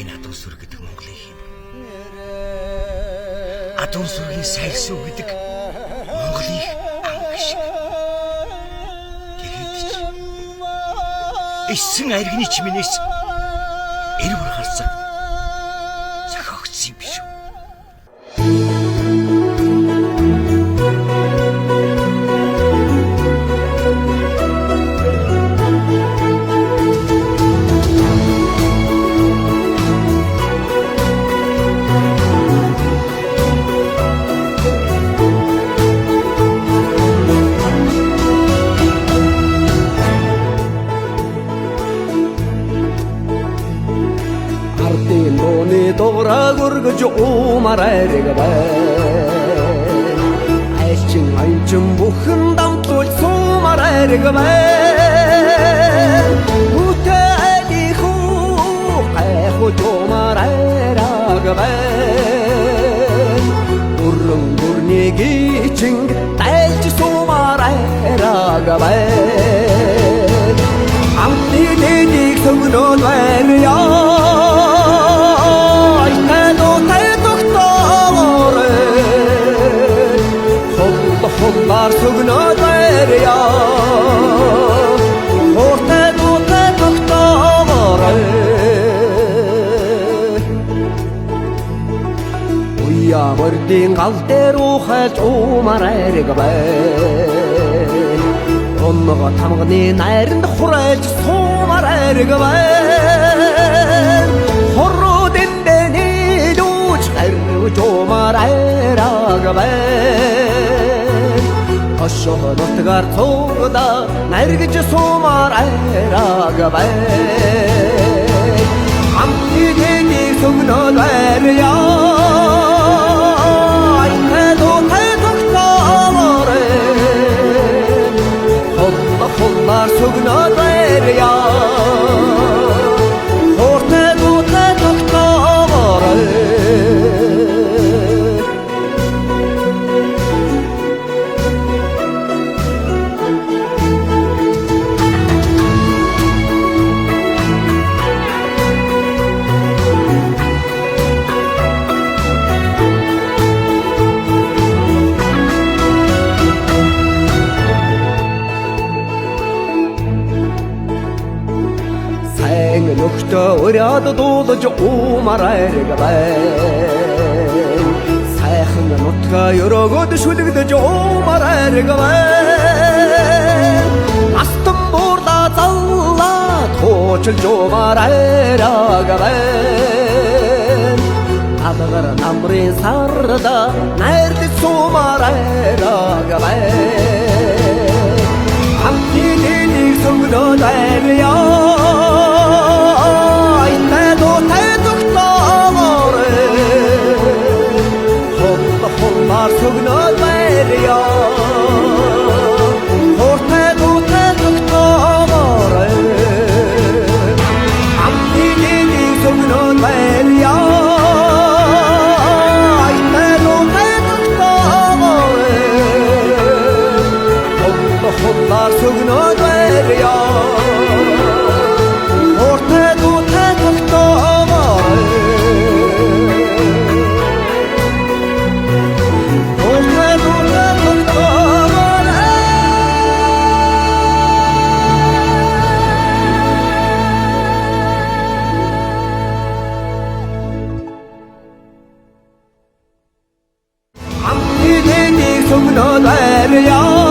Энэ адуу сүр гэдэг Монголын хэм. Адуу сүргийн сайрсуу гэдэг Монголын ам шиг. Тэгээд ч эссэн аиргны чимээс эрвэр харсан зохиогдсон юм биш үү? Дограг өргөж умарайрэг бай Айчин айчин бүхэн дамтуул сумарайрэг бай Үтэли хүү гайху жумарайрэг бай Уррын гүрнийг ичинг дайлж сумарайрэг бай Амны дэдийг сөгнөд байря Холлар сүгнөд байря Ортой дуутай тогтоогоорой Уяамардын гал дээр ухайлж умарайрэг бай Онногоо тамганы найранд хурайлж сумарайрэг бай Хоррууд эндэни дүүч харж умарайрэг бай Ошоонотгаар цугда наргиж сумаар айраг бай Амны дэдийг сүгнөд байря Айнэдүү тайтогтоорой Холлар сүгнөд байря Ортэдүү тайтогтоорой Өрөөд дуулж умарайрэг бай Сайхан нутгаа өрөөгөд шүлэгдэж умарайрэг бай Астан буурда заллаад хуучилж умарайрэг бай Адагар намрын сарда найрлж сумарайрэг бай Амны дэдийг сүгнөд байря Холлар сүгнөд байря Ортой дуутай тогтоогоорой Амны дэдийг сүгнөд байря Ортой дуутай тогтоогоорой Холлар сүгнөд байря Ортой дуутай тогтоогоорой Амны дэдийг сүгнөд байря